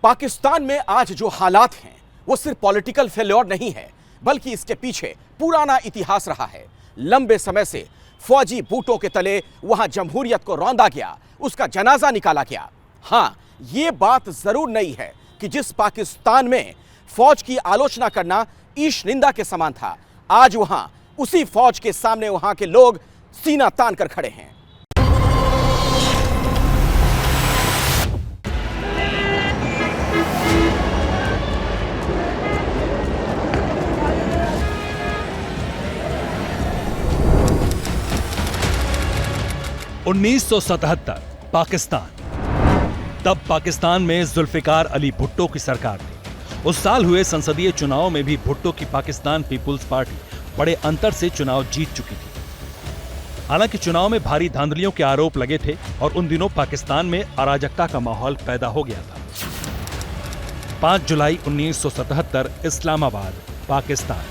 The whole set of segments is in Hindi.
पाकिस्तान में आज जो हालात हैं वो सिर्फ पॉलिटिकल फेल्योर नहीं है, बल्कि इसके पीछे पुराना इतिहास रहा है। लंबे समय से फौजी बूटों के तले वहां जमहूरियत को रौंदा गया, उसका जनाजा निकाला गया। हां, ये बात जरूर नहीं है कि जिस पाकिस्तान में फौज की आलोचना करना ईश निंदा के समान था, आज वहां उसी फौज के सामने वहां के लोग सीना तान कर खड़े हैं। पाकिस्तान। तब पाकिस्तान में जुल्फिकार अली भुट्टो की सरकार थी। उस साल हुए संसदीय चुनाव में भी भुट्टो की पाकिस्तान पीपुल्स पार्टी बड़े अंतर से चुनाव जीत चुकी थी। हालांकि चुनाव में भारी धांधलियों के आरोप लगे थे और उन दिनों पाकिस्तान में अराजकता का माहौल पैदा हो गया था। 5 जुलाई 1977, इस्लामाबाद, पाकिस्तान।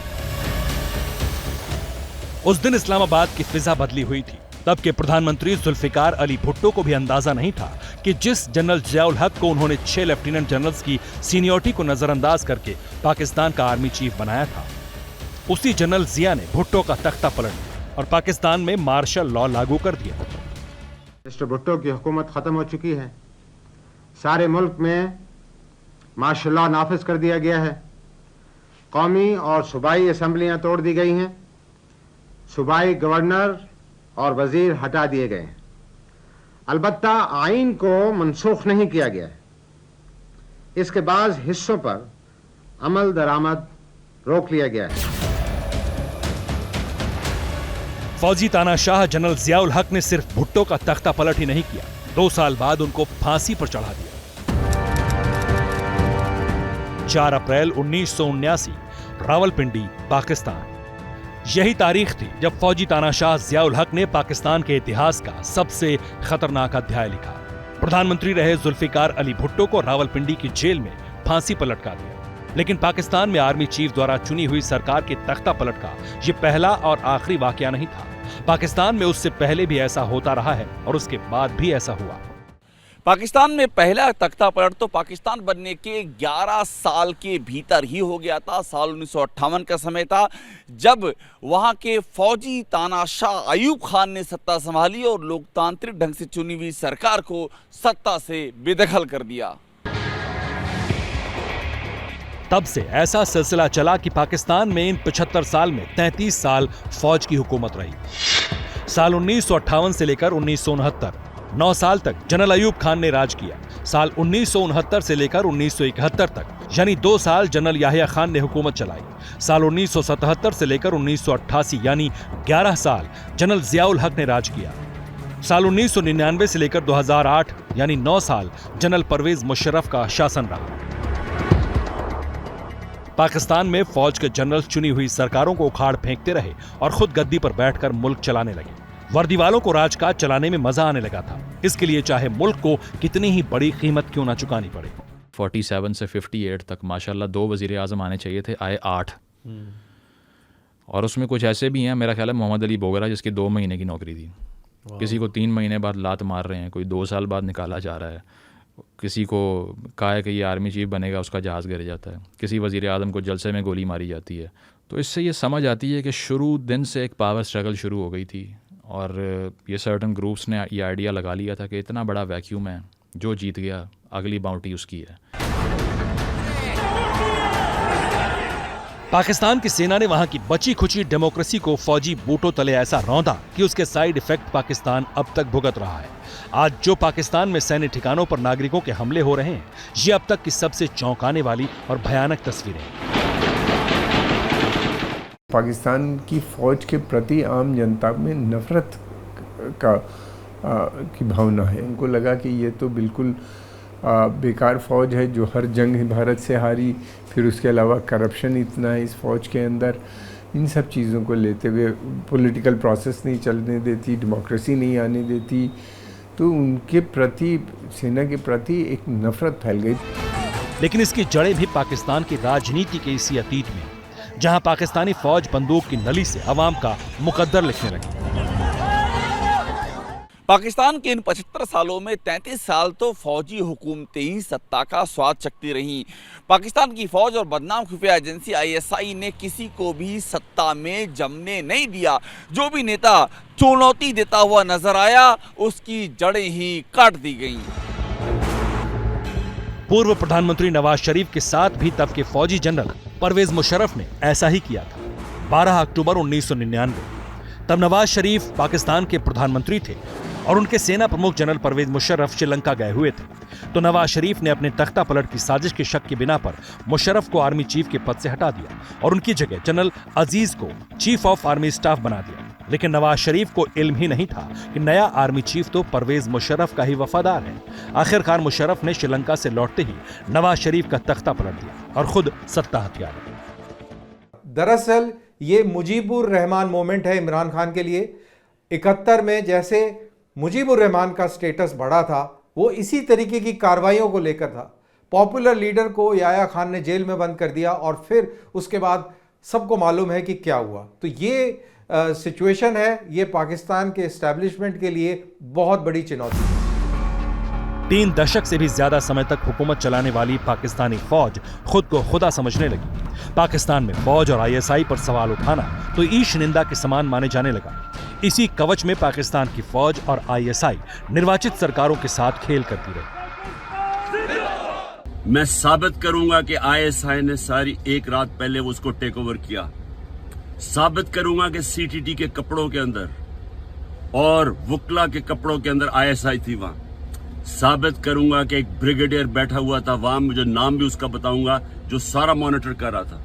उस दिन इस्लामाबाद की फिजा बदली हुई थी। तब के प्रधानमंत्री जुल्फिकार अली भुट्टो को भी अंदाजा नहीं था कि जिस जनरल जियाउल हक को उन्होंने 6 लेफ्टिनेंट जनरल्स की सीनियरिटी को नजरअंदाज करके पाकिस्तान का आर्मी चीफ बनाया था, उसी जनरल जिया ने भुट्टो का तख्ता पलट दिया और पाकिस्तान में मार्शल लॉ लागू कर दिया। मिस्टर भुट्टो की हुकूमत खत्म हो चुकी है। सारे मुल्क में मार्शल लॉ नाफिज कर दिया गया है। कौमी और सूबाई असम्बलियां तोड़ दी गई हैं। सूबाई गवर्नर और वजीर हटा दिए गए हैं। अलबत्ता आइन को मनसूख नहीं किया गया है। इसके बाद हिस्सों पर अमल दरामद रोक लिया गया है। फौजी तानाशाह जनरल जियाउल हक ने सिर्फ भुट्टो का तख्ता पलट ही नहीं किया, 2 साल बाद उनको फांसी पर चढ़ा दिया। 4 अप्रैल 1979, रावलपिंडी, पाकिस्तान। यही तारीख थी जब फौजी तानाशाह जियाउल हक ने पाकिस्तान के इतिहास का सबसे खतरनाक अध्याय लिखा। प्रधानमंत्री रहे जुल्फिकार अली भुट्टो को रावलपिंडी की जेल में फांसी पर लटका दिया। लेकिन पाकिस्तान में आर्मी चीफ द्वारा चुनी हुई सरकार के तख्ता पलट का यह पहला और आखिरी वाकया नहीं था। पाकिस्तान में उससे पहले भी ऐसा होता रहा है और उसके बाद भी ऐसा हुआ। पाकिस्तान में पहला तख्ता पलट तो पाकिस्तान बनने के 11 साल के भीतर ही हो गया था। साल 1958 का समय था जब वहां के फौजी तानाशाह अयूब खान ने सत्ता संभाली और लोकतांत्रिक ढंग से चुनी हुई सरकार को सत्ता से बेदखल कर दिया। तब से ऐसा सिलसिला चला कि पाकिस्तान में इन 75 साल में 33 साल फौज की हुकूमत रही। साल 1958 से लेकर 1969, 9 साल तक जनरल अयूब खान ने राज किया। साल 1969 से लेकर 1971 तक, यानी 2 साल जनरल याहिया खान ने हुकूमत चलाई। साल 1977 से लेकर 1988, यानी 11 साल जनरल जियाउल हक ने राज किया। साल 1999 से लेकर 2008, यानी 9 साल जनरल परवेज मुशर्रफ का शासन रहा। पाकिस्तान में फौज के जनरल चुनी हुई सरकारों को उखाड़ फेंकते रहे और खुद गद्दी पर बैठकर मुल्क चलाने लगे। वर्दी वालों को राजकाज चलाने में मजा आने लगा था। इसके लिए चाहे मुल्क को कितनी ही बड़ी कीमत क्यों ना चुकानी पड़े। 47 से 58 तक माशाल्लाह 2 वजीर आजम आने चाहिए थे, आए 8। और उसमें कुछ ऐसे भी हैं, मेरा ख्याल है मोहम्मद अली बोगरा जिसकी 2 महीने की नौकरी थी, किसी को 3 महीने बाद लात मार रहे हैं, कोई 2 साल बाद निकाला जा रहा है, किसी को कहा है कि ये आर्मी चीफ बनेगा, उसका जहाज़ गिर जाता है, किसी वजीर आजम को जलसे में गोली मारी जाती है। तो इससे ये समझ आती है कि शुरू दिन से एक पावर स्ट्रगल शुरू हो गई थी और ये सर्टन ग्रुप्स ने ये आइडिया लगा लिया था कि इतना बड़ा वैक्यूम है, जो जीत गया अगली बाउंटी उसकी है। पाकिस्तान की सेना ने वहां की बची खुची डेमोक्रेसी को फौजी बूटों तले ऐसा रौंदा कि उसके साइड इफेक्ट पाकिस्तान अब तक भुगत रहा है। आज जो पाकिस्तान में सैन्य ठिकानों पर नागरिकों के हमले हो रहे हैं, ये अब तक की सबसे चौंकाने वाली और भयानक तस्वीरें हैं। पाकिस्तान की फौज के प्रति आम जनता में नफरत की भावना है। उनको लगा कि ये तो बिल्कुल बेकार फ़ौज है जो हर जंग भारत से हारी, फिर उसके अलावा करप्शन इतना है इस फ़ौज के अंदर। इन सब चीज़ों को लेते हुए पॉलिटिकल प्रोसेस नहीं चलने देती, डेमोक्रेसी नहीं आने देती, तो उनके प्रति, सेना के प्रति एक नफरत फैल गई। लेकिन इसकी जड़ें भी पाकिस्तान की राजनीति के इसी अतीत में, जहां पाकिस्तानी फौज बंदूक की नली से अवाम का मुकद्दर लिखने लगी। पाकिस्तान के इन 75 सालों में 33 साल तो फौजी हुकूमतें ही सत्ता का स्वाद चखती रहीं। पाकिस्तान की फौज और बदनाम खुफिया एजेंसी ISI ने किसी को भी सत्ता में जमने नहीं दिया। जो भी नेता चुनौती देता हुआ नजर आया, उसकी जड़ें ही काट दी गईं। पूर्व प्रधानमंत्री नवाज शरीफ के साथ भी तब के फौजी जनरल परवेज मुशर्रफ ने ऐसा ही किया था। 12 अक्टूबर 1999, तब नवाज शरीफ पाकिस्तान के प्रधानमंत्री थे और उनके सेना प्रमुख जनरल परवेज मुशर्रफ श्रीलंका गए हुए थे। तो नवाज शरीफ ने अपने तख्ता पलट की साजिश के शक की बिना पर मुशर्रफ को आर्मी चीफ के पद से हटा दिया और उनकी जगह जनरल अजीज को चीफ ऑफ आर्मी स्टाफ बना दिया। लेकिन नवाज शरीफ को इल्म ही नहीं था कि नया आर्मी चीफ तो परवेज मुशर्रफ का ही वफादार है। आखिरकार मुशर्रफ ने श्रीलंका से लौटते ही नवाज शरीफ का तख्ता पलट दिया और खुद सत्ता हथिया लिया। दरअसल ये मुजीबुर रहमान मोमेंट है इमरान खान के लिए। 71 में जैसे मुजीबुर रहमान का स्टेटस बढ़ा था, वो इसी तरीके की कार्रवाइयों को लेकर था। पॉपुलर लीडर को याया खान ने जेल में बंद कर दिया और फिर उसके बाद सबको मालूम है कि क्या हुआ। तो ये सिचुएशन है, ये पाकिस्तान के एस्टैब्लिशमेंट के लिए बहुत बड़ी चुनौती है। 3 दशक से भी ज्यादा समय तक हुकूमत चलाने वाली पाकिस्तानी फौज खुद को खुदा समझने लगी। पाकिस्तान में फौज और ISI पर सवाल उठाना तो ईश निंदा के समान माने जाने लगा। इसी कवच में पाकिस्तान की फौज और ISI निर्वाचित सरकारों के साथ खेल करती रही। मैं साबित करूंगा कि ISI ने सारी एक रात पहले वो उसको टेक ओवर किया। साबित करूंगा कि CTT के कपड़ों के अंदर और वुकला के कपड़ों के अंदर ISI थी वहां। साबित करूंगा कि एक ब्रिगेडियर बैठा हुआ था वहां, मुझे नाम भी उसका बताऊंगा, जो सारा मॉनिटर कर रहा था।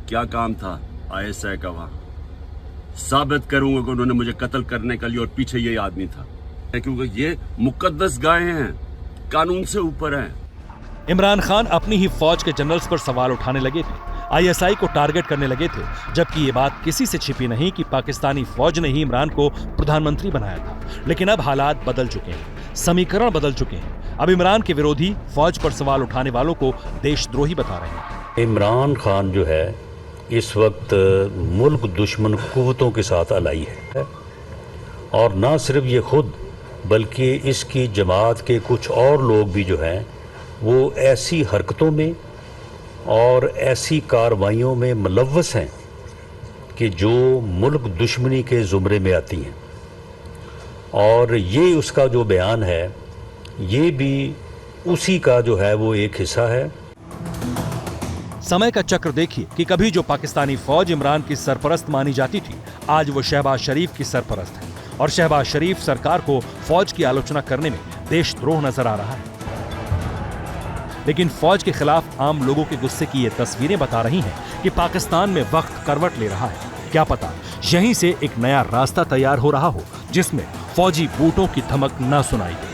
क्या काम था ISI का वहां। साबित करूंगा कि उन्होंने मुझे कत्ल करने के लिए और पीछे ये आदमी था, क्योंकि ये मुकद्दस गायें हैं, कानून से ऊपर हैं। इमरान खान अपनी ही फौज के जनरल्स पर सवाल उठाने लगे थे, ISI को टारगेट करने लगे थे, जबकि ये बात किसी से छिपी नहीं कि पाकिस्तानी फौज ने ही इमरान को प्रधानमंत्री बनाया था। लेकिन अब हालात बदल चुके हैं, समीकरण बदल चुके हैं। अब इमरान के विरोधी फौज पर सवाल उठाने वालों को देशद्रोही बता रहे हैं। इमरान खान जो है इस वक्त मुल्क दुश्मन कुव्वतों के साथ अलाई है, और ना सिर्फ ये खुद बल्कि इसकी जमात के कुछ और लोग भी जो हैं वो ऐसी हरकतों में और ऐसी कार्रवाइयों में मुलव्वस हैं कि जो मुल्क दुश्मनी के ज़ुमरे में आती हैं। और ये उसका जो बयान है, ये भी उसी का जो है वो एक हिस्सा है। समय का चक्र देखिए कि कभी जो पाकिस्तानी फौज इमरान की सरपरस्त मानी जाती थी, आज वो शहबाज शरीफ की सरपरस्त है और शहबाज शरीफ सरकार को फौज की आलोचना करने में देशद्रोह नजर आ रहा है। लेकिन फौज के खिलाफ आम लोगों के गुस्से की ये तस्वीरें बता रही हैं कि पाकिस्तान में वक्त करवट ले रहा है। क्या पता यहीं से एक नया रास्ता तैयार हो रहा हो जिसमें फौजी बूटों की धमक न सुनाई दे।